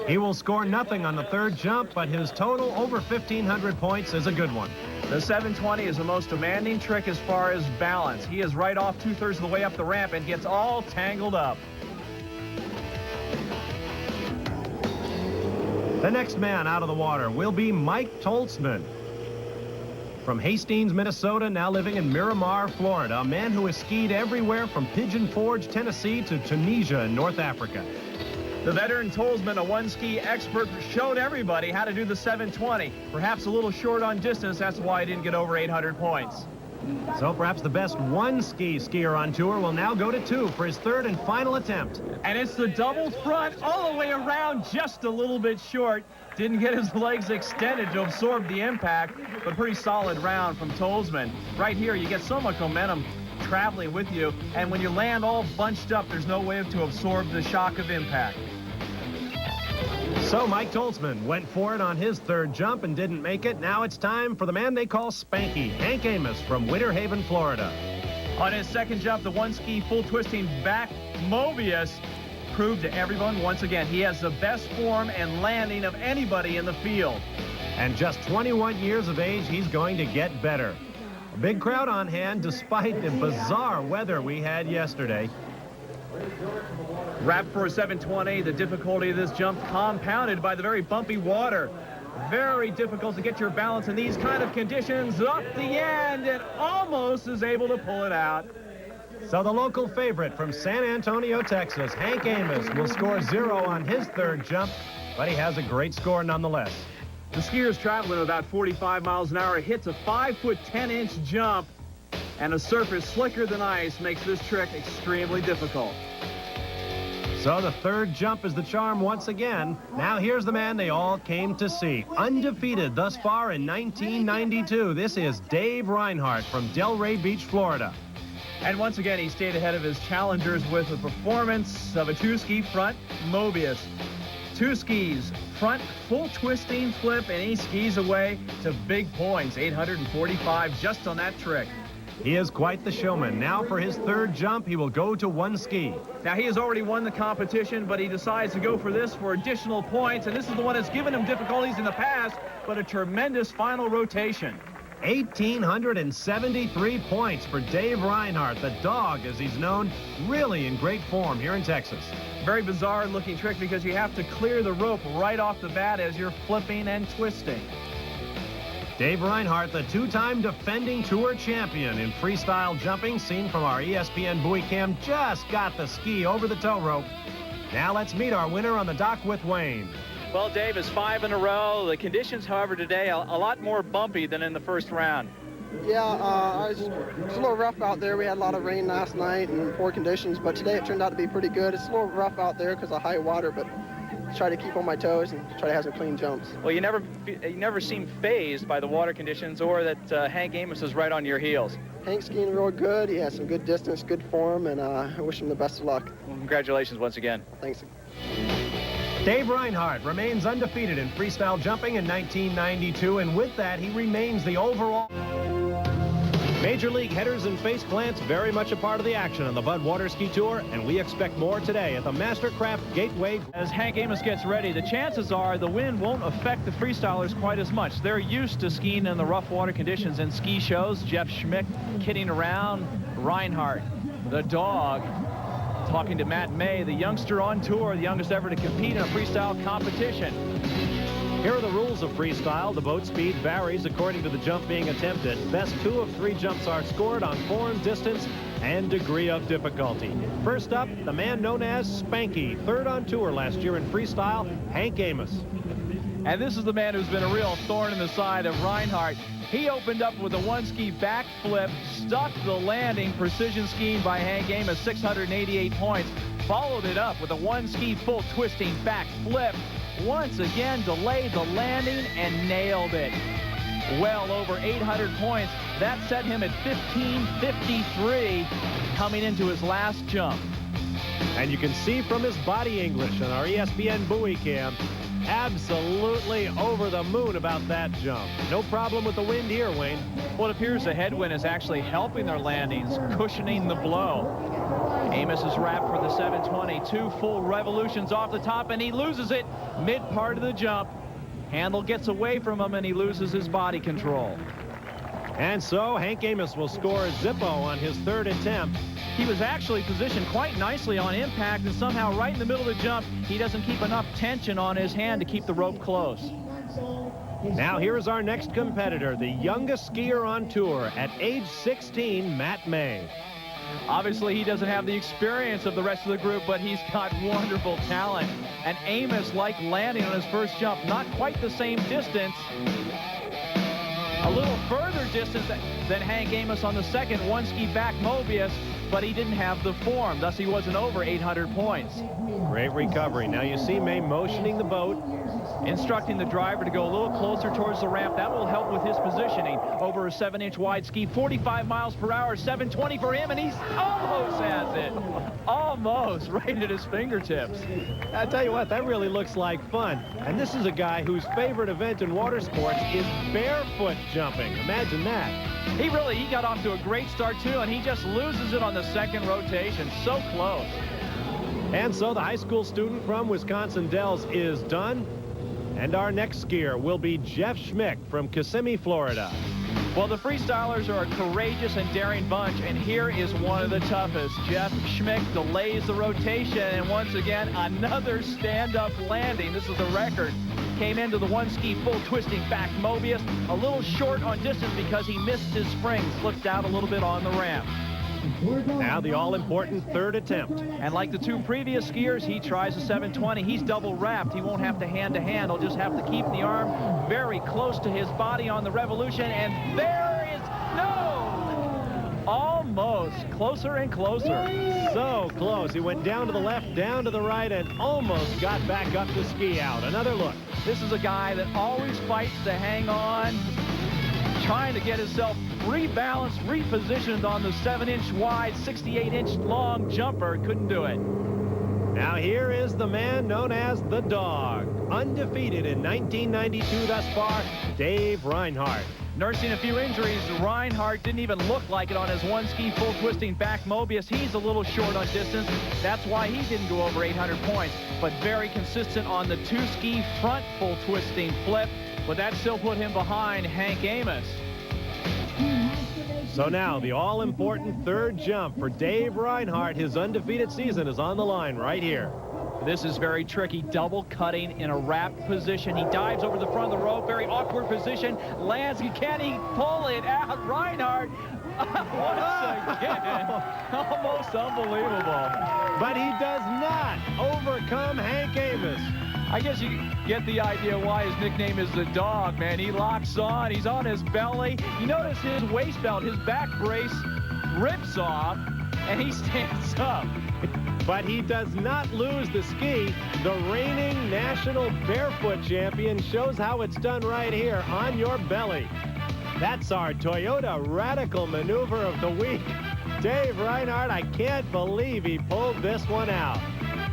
He will score nothing on the third jump, but his total over 1,500 points is a good one. The 720 is the most demanding trick as far as balance. He is right off 2/3 of the way up the ramp and gets all tangled up. The next man out of the water will be Mike Toltzman. From Hastings, Minnesota, now living in Miramar, Florida, a man who has skied everywhere from Pigeon Forge, Tennessee to Tunisia in North Africa. The veteran Toltzman, a one-ski expert, showed everybody how to do the 720. Perhaps a little short on distance, that's why he didn't get over 800 points. So perhaps the best one-ski skier on tour will now go to 2 for his third and final attempt. And it's the double front all the way around, just a little bit short. Didn't get his legs extended to absorb the impact, but pretty solid round from Toltzman. Right here, you get so much momentum traveling with you, and when you land all bunched up, there's no way to absorb the shock of impact. So Mike Toltzman went for it on his third jump and didn't make it. Now it's time for the man they call Spanky, Hank Amos from Winter Haven, Florida. On his second jump, the one-ski full twisting back Mobius proved to everyone once again he has the best form and landing of anybody in the field. And just 21 years of age, he's going to get better. A big crowd on hand despite the bizarre weather we had yesterday. Wrapped for a 720, the difficulty of this jump compounded by the very bumpy water. Very difficult to get your balance in these kind of conditions. Up the end, and almost is able to pull it out. So the local favorite from San Antonio, Texas, Hank Amos, will score 0 on his third jump, but he has a great score nonetheless. The skier's traveling about 45 miles an hour, hits a 5-foot 10-inch jump, and a surface slicker than ice makes this trick extremely difficult. So the third jump is the charm once again. Now here's the man they all came to see. Undefeated thus far in 1992, this is Dave Reinhardt from Delray Beach, Florida. And once again, he stayed ahead of his challengers with the performance of a 2-ski front Mobius. 2 skis, front full twisting flip, and he skis away to big points, 845 just on that trick. He is quite the showman. Now for his third jump, he will go to 1 ski. Now he has already won the competition, but he decides to go for this for additional points, and this is the one that's given him difficulties in the past, but a tremendous final rotation. 1,873 points for Dave Reinhardt, the dog as he's known, really in great form here in Texas. Very bizarre looking trick because you have to clear the rope right off the bat as you're flipping and twisting. Dave Reinhardt, the 2-time defending tour champion in freestyle jumping, seen from our ESPN buoy cam, just got the ski over the tow rope. Now let's meet our winner on the dock with Wayne. Well, Dave, is 5 in a row. The conditions, however, today a lot more bumpy than in the first round. Yeah, it's a little rough out there. We had a lot of rain last night and poor conditions, but today it turned out to be pretty good. It's a little rough out there because of high water, but try to keep on my toes and try to have some clean jumps. Well, you never seem phased by the water conditions or that Hank Amos is right on your heels. Hank's skiing real good. He has some good distance, good form, and I wish him the best of luck. Well, congratulations once again. Thanks. Dave Reinhardt remains undefeated in freestyle jumping in 1992, and with that, he remains the overall. Major League headers and face plants very much a part of the action on the Bud Water Ski Tour, and we expect more today at the Mastercraft Gateway. As Hank Amos gets ready, the chances are the wind won't affect the freestylers quite as much. They're used to skiing in the rough water conditions and ski shows. Jeff Schmick kidding around. Reinhardt, the dog, talking to Matt May, the youngster on tour, the youngest ever to compete in a freestyle competition. Here are the rules of freestyle. The boat speed varies according to the jump being attempted. Best 2 of 3 jumps are scored on form, distance, and degree of difficulty. First up, the man known as Spanky, 3rd on tour last year in freestyle, Hank Amos. And this is the man who's been a real thorn in the side of Reinhardt. He opened up with a one-ski backflip, stuck the landing, precision skiing by Hank Amos, 688 points. Followed it up with a one-ski full twisting backflip. Once again, delayed the landing and nailed it. Well over 800 points. That set him at 1553 coming into his last jump. And you can see from his body English on our ESPN buoy cam, absolutely over the moon about that jump. No problem with the wind here, Wayne. Well, it appears the headwind is actually helping their landings, cushioning the blow. Amos is wrapped for the 720. 2 full revolutions off the top, and he loses it mid-part of the jump. Handle gets away from him, and he loses his body control. And so Hank Amos will score a Zippo on his 3rd attempt. He was actually positioned quite nicely on impact, and somehow right in the middle of the jump, he doesn't keep enough tension on his hand to keep the rope close. Now here is our next competitor, the youngest skier on tour at age 16, Matt May. Obviously, he doesn't have the experience of the rest of the group, but he's got wonderful talent. And Amos liked landing on his first jump, not quite the same distance. A little further distance than Hank Amos on the second one-ski back Mobius, but he didn't have the form. Thus, he wasn't over 800 points. Great recovery. Now you see May motioning the boat, instructing the driver to go a little closer towards the ramp. That will help with his positioning. Over a 7-inch wide ski, 45 miles per hour, 720 for him, and he's almost has it. Almost right at his fingertips. I tell you what, that really looks like fun. And this is a guy whose favorite event in water sports is barefoot jumping. Imagine that. He got off to a great start too, and he just loses it on the second rotation. So close. And so the high school student from Wisconsin Dells is done. And our next skier will be Jeff Schmick from Kissimmee, Florida. Well, the freestylers are a courageous and daring bunch, and here is one of the toughest. Jeff Schmick delays the rotation, and once again, another stand-up landing. This is a record. Came into the one-ski full twisting back Mobius, a little short on distance because he missed his spring, slipped out a little bit on the ramp. Now the all-important 3rd attempt. And like the 2 previous skiers, he tries a 720. He's double wrapped. He won't have to hand-to-hand. He'll just have to keep the arm very close to his body on the revolution. And there is no! Almost. Closer and closer. So close. He went down to the left, down to the right, and almost got back up to ski out. Another look. This is a guy that always fights to hang on, trying to get himself rebalanced, repositioned on the 7-inch wide, 68-inch long jumper. Couldn't do it. Now here is the man known as the Dog. Undefeated in 1992 thus far, Dave Reinhardt. Nursing a few injuries, Reinhardt didn't even look like it on his one-ski full twisting back Mobius. He's a little short on distance. That's why he didn't go over 800 points, but very consistent on the 2-ski front full twisting flip. But that still put him behind Hank Amos. So now the all-important 3rd jump for Dave Reinhardt. His undefeated season is on the line right here. This is very tricky. Double cutting in a wrapped position. He dives over the front of the rope. Very awkward position. Lands. Can he pull it out? Reinhardt once again. Almost unbelievable. But he does not overcome Hank Amos. I guess you get the idea why his nickname is the Dog, man. He locks on. He's on his belly. You notice his waist belt, his back brace rips off, and he stands up. But he does not lose the ski. The reigning national barefoot champion shows how it's done right here on your belly. That's our Toyota Radical Maneuver of the Week. Dave Reinhardt, I can't believe he pulled this one out.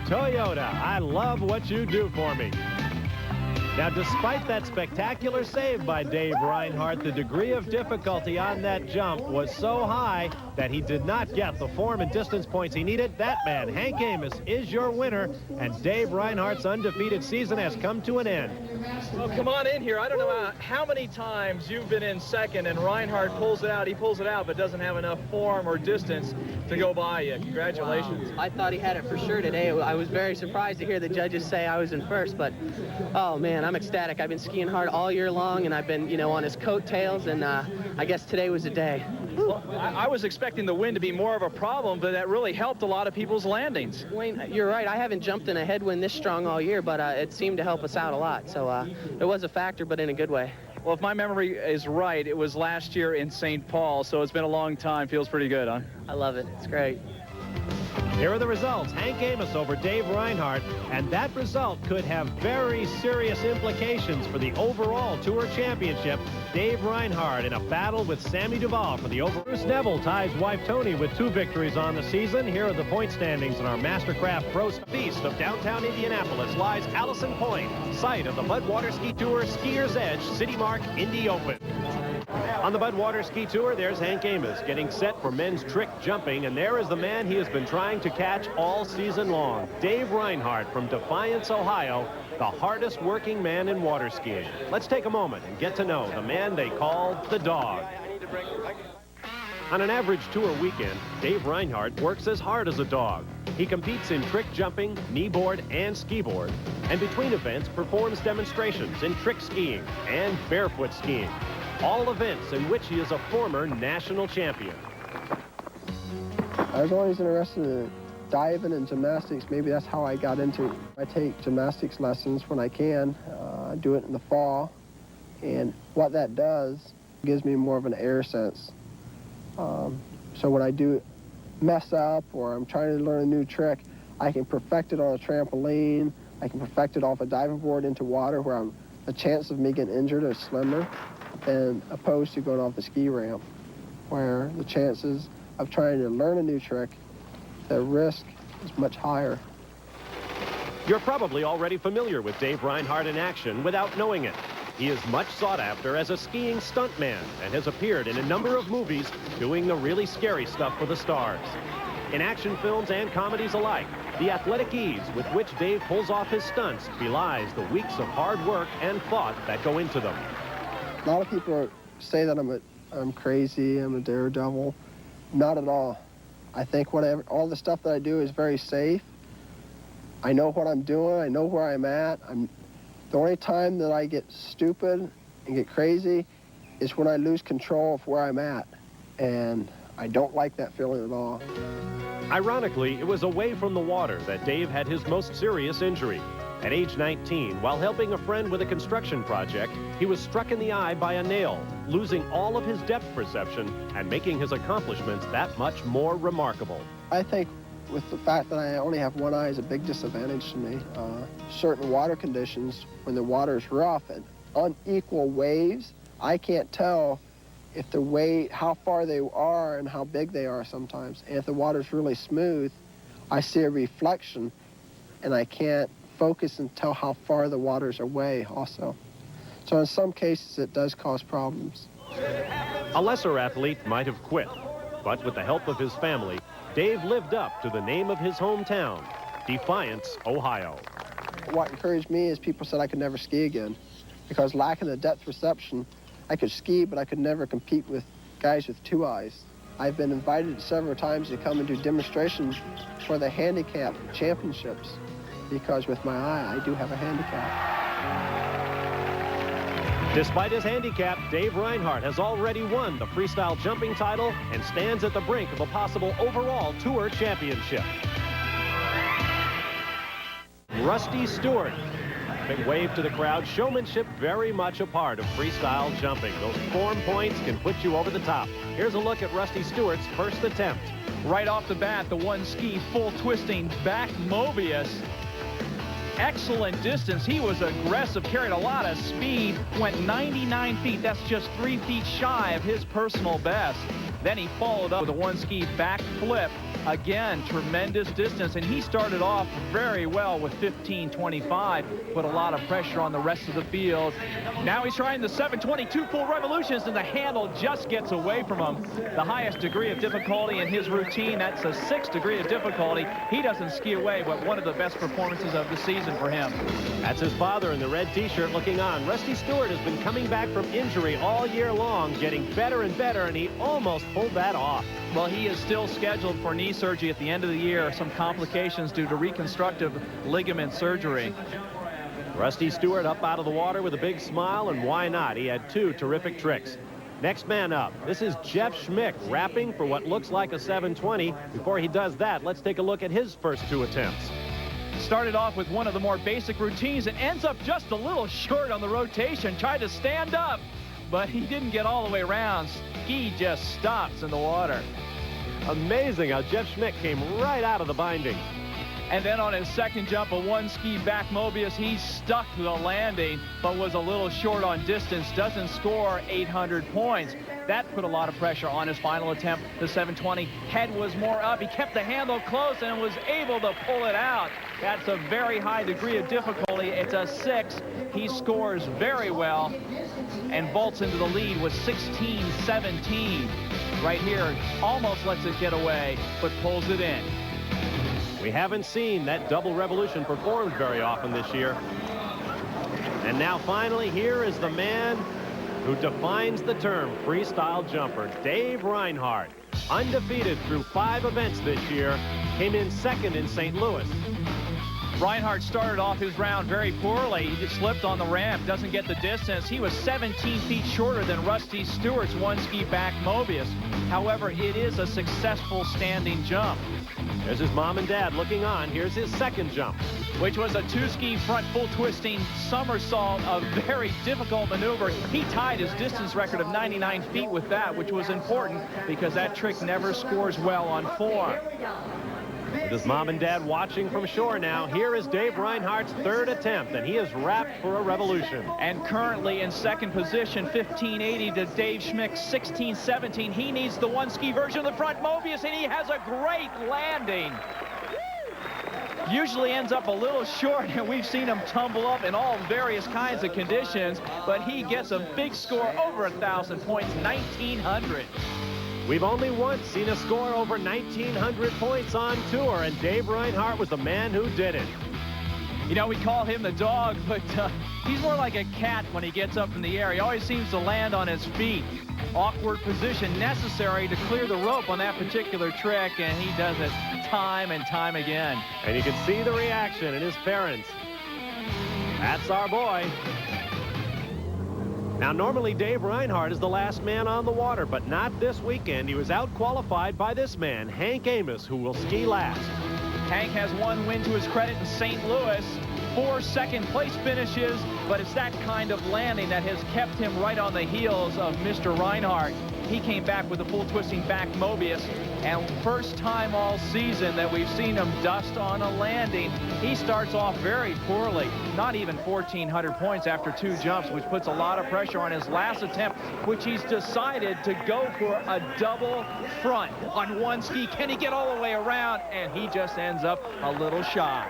Toyota, I love what you do for me. Now, despite that spectacular save by Dave Reinhardt, the degree of difficulty on that jump was so high that he did not get the form and distance points he needed. That man, Hank Amos, is your winner, and Dave Reinhardt's undefeated season has come to an end. Well, come on in here. I don't know how many times you've been in second, and Reinhardt pulls it out. He pulls it out, but doesn't have enough form or distance to go by you. Congratulations. Wow. I thought he had it for sure today. I was very surprised to hear the judges say I was in first, but, oh, man, I'm ecstatic. I've been skiing hard all year long, and I've been, you know, on his coattails, and I guess today was the day. Well, I was expecting the wind to be more of a problem, but that really helped a lot of people's landings. Wayne, you're right. I haven't jumped in a headwind this strong all year, but it seemed to help us out a lot. So it was a factor, but in a good way. Well, if my memory is right, it was last year in St. Paul, so it's been a long time. Feels pretty good, huh? I love it. It's great. Here are the results. Hank Amos over Dave Reinhardt, and that result could have very serious implications for the overall Tour Championship. Dave Reinhardt in a battle with Sammy Duvall for the over. Bruce Neville ties wife Tony with 2 victories on the season. Here are the point standings in our Mastercraft Pro. East of downtown Indianapolis lies Allison Point, site of the Budwater Ski Tour Skier's Edge City Mark Indy Open. On the Budwater Ski Tour, there's Hank Amos getting set for men's trick jumping, and there is the man he has been trying to catch all season long, Dave Reinhardt from Defiance, Ohio, the hardest working man in water skiing. Let's take a moment and get to know the man they call the Dog. On an average tour weekend, Dave Reinhardt works as hard as a dog. He competes in trick jumping, kneeboard, and skiboard, and between events performs demonstrations in trick skiing and barefoot skiing. All events in which he is a former national champion. I was always interested in diving and gymnastics. Maybe that's how I got into it. I take gymnastics lessons when I can. I do it in the fall. And what that does gives me more of an air sense. So when I do mess up or I'm trying to learn a new trick, I can perfect it on a trampoline. I can perfect it off a diving board into water where the chance of me getting injured is slimmer, and opposed to going off the ski ramp, where the chances of trying to learn a new trick, the risk is much higher. You're probably already familiar with Dave Reinhardt in action without knowing it. He is much sought after as a skiing stuntman and has appeared in a number of movies doing the really scary stuff for the stars. In action films and comedies alike, the athletic ease with which Dave pulls off his stunts belies the weeks of hard work and thought that go into them. A lot of people say that I'm crazy, I'm a daredevil. Not at all. I think all the stuff that I do is very safe. I know what I'm doing, I know where I'm at. The only time that I get stupid and get crazy is when I lose control of where I'm at. And I don't like that feeling at all. Ironically, it was away from the water that Dave had his most serious injury. At age 19, while helping a friend with a construction project, he was struck in the eye by a nail, losing all of his depth perception and making his accomplishments that much more remarkable. I think with the fact that I only have one eye is a big disadvantage to me. Certain water conditions, when the water is rough and unequal waves, I can't tell if the wave, how far they are and how big they are sometimes. And if the water's really smooth, I see a reflection and I can't focus and tell how far the water's away also. So in some cases it does cause problems. A lesser athlete might have quit, but with the help of his family, Dave lived up to the name of his hometown, Defiance, Ohio. What encouraged me is people said I could never ski again because lacking the depth perception, I could ski, but I could never compete with guys with 2 eyes. I've been invited several times to come and do demonstrations for the handicap championships because with my eye, I do have a handicap. Despite his handicap, Dave Reinhardt has already won the freestyle jumping title and stands at the brink of a possible overall tour championship. Rusty Stewart Big wave to the crowd. Showmanship very much a part of freestyle jumping. Those form points can put you over the top. Here's a look at Rusty Stewart's first attempt. Right off the bat, the one ski full twisting back Mobius. Excellent distance. He was aggressive, carried a lot of speed, went 99 feet. That's just 3 feet shy of his personal best. Then he followed up with a one ski back flip. Again, tremendous distance, and he started off very well with 15.25, put a lot of pressure on the rest of the field. Now he's trying the 722 full revolutions, and the handle just gets away from him. The highest degree of difficulty in his routine, that's a 6th degree of difficulty. He doesn't ski away, but one of the best performances of the season for him. That's his father in the red t-shirt looking on. Rusty Stewart has been coming back from injury all year long, getting better and better, and he almost pulled that off. Well, he is still scheduled for knee surgery at the end of the year. Some complications due to reconstructive ligament surgery. Rusty Stewart up out of the water with a big smile, and why not? He had 2 terrific tricks. Next man up, this is Jeff Schmick, rapping for what looks like a 720. Before he does that, let's take a look at his first 2 attempts. Started off with one of the more basic routines and ends up just a little short on the rotation. Tried to stand up, but he didn't get all the way around. Ski just stops in the water. Amazing how Jeff Schmick came right out of the binding. And then on his second jump, a one ski back Mobius, he stuck to the landing, but was a little short on distance, doesn't score 800 points. That put a lot of pressure on his final attempt, the 720. Head was more up. He kept the handle close and was able to pull it out. That's a very high degree of difficulty. It's a 6. He scores very well and vaults into the lead with 16-17. Right here, almost lets it get away, but pulls it in. We haven't seen that double revolution performed very often this year. And now finally, here is the man who defines the term freestyle jumper, Dave Reinhardt. Undefeated through 5 events this year, came in 2nd in St. Louis. Reinhardt started off his round very poorly. He just slipped on the ramp, doesn't get the distance. He was 17 feet shorter than Rusty Stewart's one ski back Mobius. However, it is a successful standing jump. There's his mom and dad looking on. Here's his second jump, which was a 2-ski front full twisting somersault, a very difficult maneuver. He tied his distance record of 99 feet with that, which was important because that trick never scores well on form. With his mom and dad watching from shore now, here is Dave Reinhardt's 3rd attempt, and he is wrapped for a revolution. And currently in 2nd position, 1580 to Dave Schmick's 16-17. He needs the one ski version of the front Mobius, and he has a great landing. Usually ends up a little short, and we've seen him tumble up in all various kinds of conditions, but he gets a big score over 1,000 points, 1,900. We've only once seen a score over 1,900 points on tour, and Dave Reinhardt was the man who did it. You know, we call him the dog, but he's more like a cat when he gets up in the air. He always seems to land on his feet. Awkward position necessary to clear the rope on that particular trick, and he does it time and time again. And you can see the reaction in his parents. That's our boy. Now, normally Dave Reinhardt is the last man on the water, but not this weekend. He was out-qualified by this man, Hank Amos, who will ski last. Hank has 1 win to his credit in St. Louis, 4 second-place finishes, but it's that kind of landing that has kept him right on the heels of Mr. Reinhardt. He came back with a full twisting back Mobius, and first time all season that we've seen him dust on a landing. He starts off very poorly, not even 1,400 points after 2 jumps, which puts a lot of pressure on his last attempt, which he's decided to go for a double front on one ski. Can he get all the way around? And he just ends up a little shy.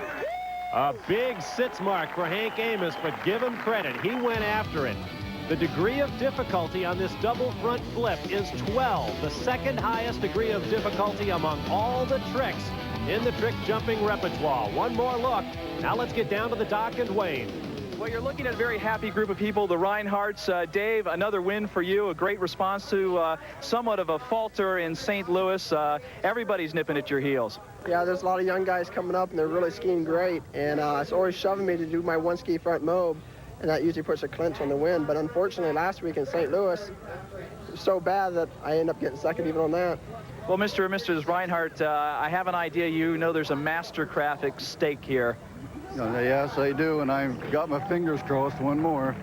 A big sits mark for Hank Amos, but give him credit. He went after it. The degree of difficulty on this double front flip is 12, the 2nd highest degree of difficulty among all the tricks in the trick jumping repertoire. One more look. Now let's get down to the dock and Wayne. Well, you're looking at a very happy group of people, the Reinhardts. Dave, another win for you, a great response to somewhat of a falter in St. Louis. Everybody's nipping at your heels. Yeah, there's a lot of young guys coming up, and they're really skiing great, and it's always shoving me to do my one ski front mob, and that usually puts a clinch on the win. But unfortunately, last week in St. Louis, it was so bad that I ended up getting 2nd even on that. Well, Mr. and Mrs. Reinhardt, I have an idea. You know there's a mastercraft at stake here. Yes, I do, and I've got my fingers crossed one more.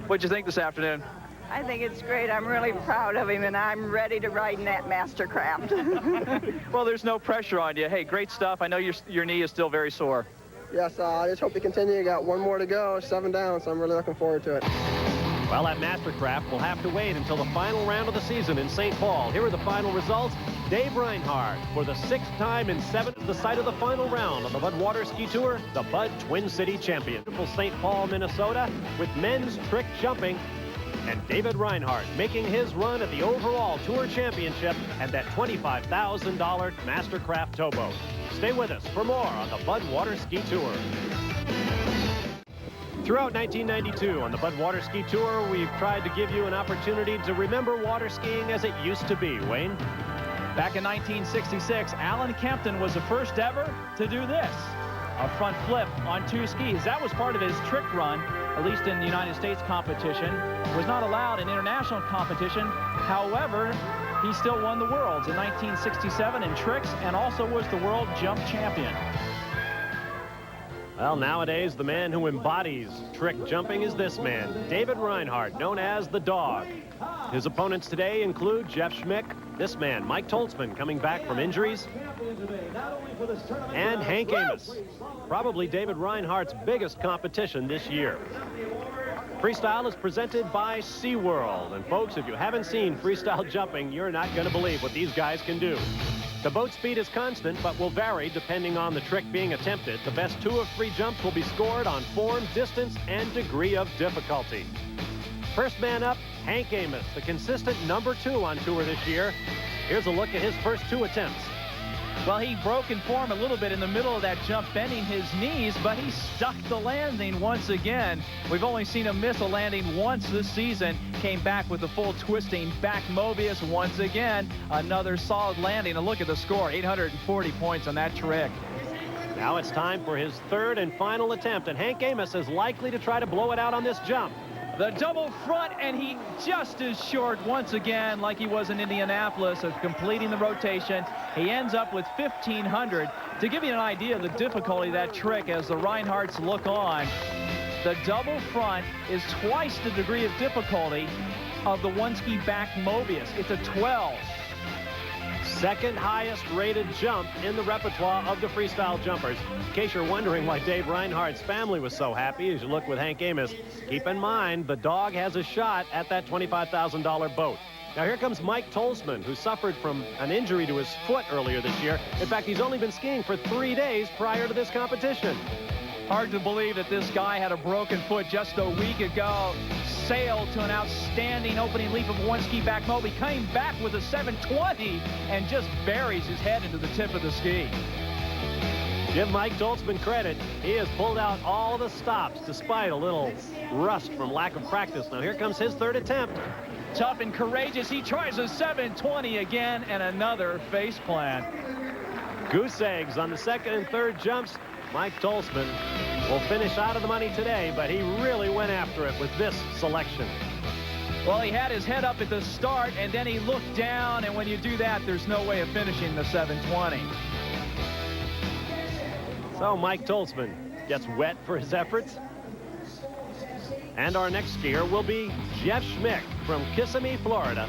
What'd you think this afternoon? I think it's great. I'm really proud of him, and I'm ready to ride in that Mastercraft. Well, there's no pressure on you. Hey, great stuff. I know your knee is still very sore. Yes, I just hope to continue. Got one more to go, 7 down, so I'm really looking forward to it. Well, at Mastercraft, we'll have to wait until the final round of the season in St. Paul. Here are the final results. Dave Reinhardt, for the 6th time in 7, the site of the final round of the Bud Water Ski Tour, the Bud Twin City Champion. St. Paul, Minnesota, with men's trick jumping. And David Reinhardt making his run at the overall Tour Championship and that $25,000 Mastercraft towboat. Stay with us for more on the Bud Water Ski Tour. Throughout 1992 on the Bud Water Ski Tour, we've tried to give you an opportunity to remember water skiing as it used to be. Wayne? Back in 1966, Alan Kempton was the first ever to do this. A front flip on 2 skis. That was part of his trick run, at least in the United States competition. Was not allowed in international competition. However, he still won the Worlds in 1967 in tricks and also was the world jump champion. Well, nowadays, the man who embodies trick jumping is this man, David Reinhardt, known as the Dog. His opponents today include Jeff Schmick, this man, Mike Toltzman, coming back from injuries, and Hank Amos, probably David Reinhardt's biggest competition this year. Freestyle is presented by SeaWorld. And folks, if you haven't seen freestyle jumping, you're not going to believe what these guys can do. The boat speed is constant, but will vary depending on the trick being attempted. The best 2 of 3 jumps will be scored on form, distance, and degree of difficulty. First man up, Hank Amos, the consistent #2 on tour this year. Here's a look at his first 2 attempts. Well, he broke in form a little bit in the middle of that jump, bending his knees, but he stuck the landing once again. We've only seen him miss a landing once this season. Came back with the full twisting back Mobius once again. Another solid landing. And look at the score, 840 points on that trick. Now it's time for his 3rd and final attempt, and Hank Amos is likely to try to blow it out on this jump. The double front, and he just is short once again, like he was in Indianapolis, of completing the rotation. He ends up with 1,500. To give you an idea of the difficulty of that trick as the Reinhardts look on, the double front is twice the degree of difficulty of the 1-ski back Mobius. It's a 12. Second highest rated jump in the repertoire of the freestyle jumpers. In case you're wondering why Dave Reinhardt's family was so happy as you look with Hank Amos, keep in mind the Dog has a shot at that $25,000 boat. Now here comes Mike Toltzman, who suffered from an injury to his foot earlier this year. In fact, he's only been skiing for 3 days prior to this competition. Hard to believe that this guy had a broken foot just a week ago. Sailed to an outstanding opening leap of 1-ski back Moby. Came back with a 720 and just buries his head into the tip of the ski. Give Mike Toltzman credit. He has pulled out all the stops despite a little rust from lack of practice. Now here comes his 3rd attempt. Tough and courageous. He tries a 720 again and another face plant. Goose eggs on the 2nd and 3rd jumps. Mike Toltzman will finish out of the money today, but he really went after it with this selection. Well, he had his head up at the start, and then he looked down, and when you do that, there's no way of finishing the 720. So Mike Toltzman gets wet for his efforts. And our next skier will be Jeff Schmick from Kissimmee, Florida.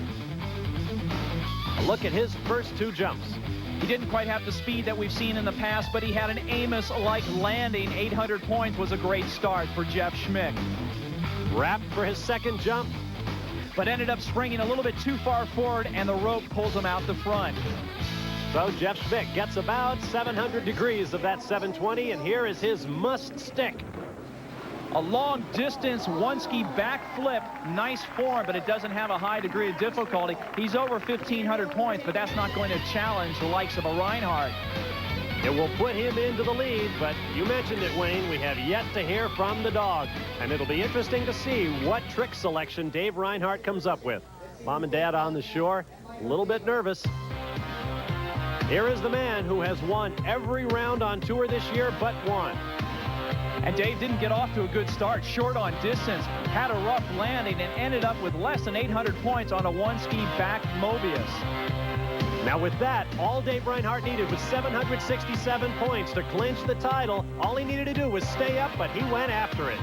A look at his first 2 jumps. He didn't quite have the speed that we've seen in the past, but he had an Amos-like landing. 800 points was a great start for Jeff Schmick. Wrapped for his 2nd jump, but ended up springing a little bit too far forward, and the rope pulls him out the front. So Jeff Schmick gets about 700 degrees of that 720, and here is his must stick. A long distance 1-ski back flip, nice form, but it doesn't have a high degree of difficulty. He's over 1,500 points, but that's not going to challenge the likes of a Reinhardt. It will put him into the lead, but you mentioned it, Wayne. We have yet to hear from the Dog, and it'll be interesting to see what trick selection Dave Reinhardt comes up with. Mom and Dad on the shore, a little bit nervous. Here is the man who has won every round on tour this year but one. And Dave didn't get off to a good start. Short on distance, had a rough landing, and ended up with less than 800 points on a 1-ski back Mobius. Now with that, all Dave Reinhardt needed was 767 points to clinch the title. All he needed to do was stay up, but he went after it.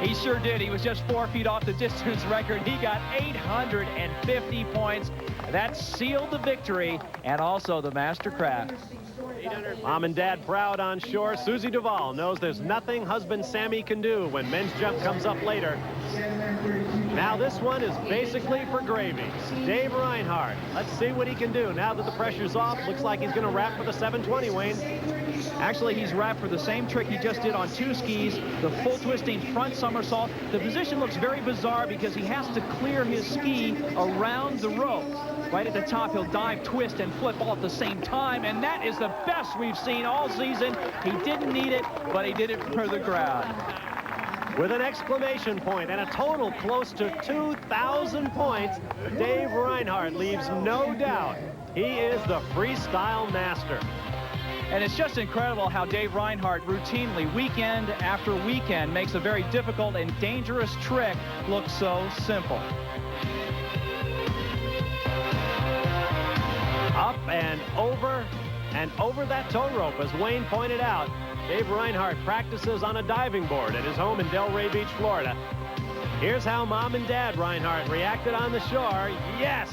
He sure did. He was just 4 feet off the distance record. He got 850 points. That sealed the victory and also the Mastercraft. Mom and Dad proud on shore. Susie Duvall knows there's nothing husband Sammy can do when men's jump comes up later. Now this one is basically for gravy. Dave Reinhardt. Let's see what he can do now that the pressure's off. Looks like he's going to wrap for the 720, Wayne. Actually, he's wrapped for the same trick he just did on 2 skis, the full twisting front somersault. The position looks very bizarre because he has to clear his ski around the rope. Right at the top, he'll dive, twist, and flip all at the same time, and that is the best we've seen all season. He didn't need it, but he did it for the crowd. With an exclamation point and a total close to 2,000 points, Dave Reinhardt leaves no doubt he is the freestyle master. And it's just incredible how Dave Reinhardt routinely, weekend after weekend, makes a very difficult and dangerous trick look so simple. Up and over that tow rope, as Wayne pointed out. Dave Reinhardt practices on a diving board at his home in Delray Beach, Florida. Here's how Mom and Dad Reinhardt reacted on the shore. Yes!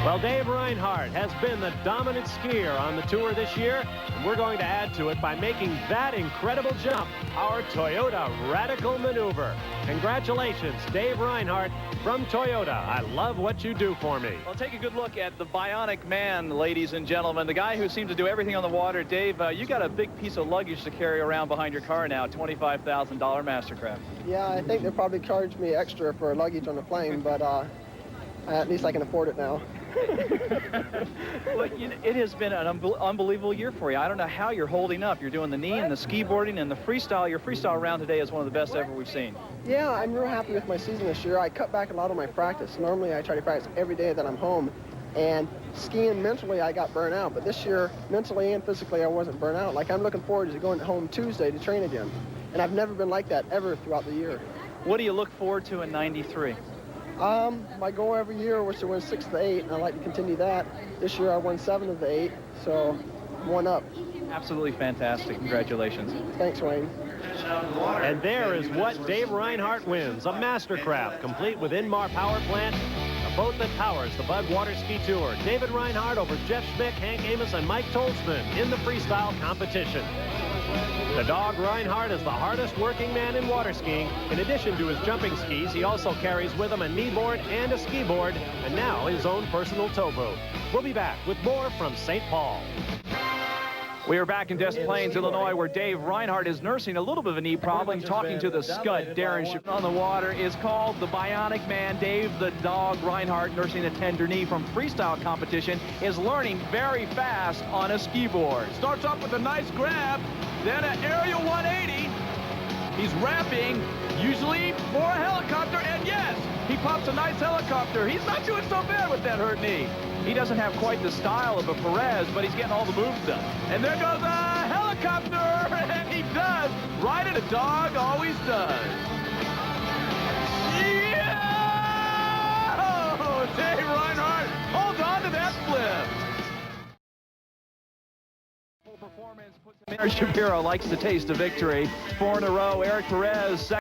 Well, Dave Reinhardt has been the dominant skier on the tour this year, and we're going to add to it by making that incredible jump our Toyota Radical Maneuver. Congratulations, Dave Reinhardt from Toyota. I love what you do for me. Well, take a good look at the bionic man, ladies and gentlemen, the guy who seems to do everything on the water. Dave, you got a big piece of luggage to carry around behind your car now, $25,000 Mastercraft. Yeah, I think they'll probably charge me extra for luggage on the plane, but at least I can afford it now. Well, it has been an unbelievable year for you. I don't know how you're holding up. You're doing the knee and the ski boarding and the freestyle. Your freestyle round today is one of the best ever we've seen. Yeah, I'm real happy with my season this year. I cut back a lot on my practice. Normally, I try to practice every day that I'm home. And skiing mentally, I got burnt out. But this year, mentally and physically, I wasn't burnt out. Like, I'm looking forward to going home Tuesday to train again. And I've never been like that ever throughout the year. What do you look forward to in '93? My goal every year was to win 6 of the 8, and I'd like to continue that. This year I won 7 of the 8, so I'm 1 up. Absolutely fantastic. Congratulations. Thanks, Wayne. And there is what Dave Reinhardt wins, a Mastercraft complete with Inmar power plant, a boat that powers the Bug Water Ski Tour. David Reinhardt over Jeff Schmick, Hank Amos, and Mike Tolzman in the freestyle competition. The dog Reinhardt is the hardest working man in water skiing. In addition to his jumping skis, he also carries with him a knee board and a ski board, and now his own personal towboat. We'll be back with more from St. Paul. We are back in Des Plaines, Illinois, where Dave Reinhardt is nursing a little bit of a knee problem, talking to the Scud, Darren Shapiro. On the water is called the Bionic Man. Dave, the dog Reinhardt, nursing a tender knee from freestyle competition, is learning very fast on a ski board. Starts off with a nice grab, then an aerial 180. He's wrapping, usually for a helicopter, and yes, he pops a nice helicopter. He's not doing so bad with that hurt knee. He doesn't have quite the style of a Perez, but he's getting all the moves done. And there goes a helicopter, and he does, right as a dog always does. Yeah! Oh, Dave Reinhardt, hold on to that flip. Performance puts Darren Shapiro likes the taste of victory. 4 in a row, Eric Perez.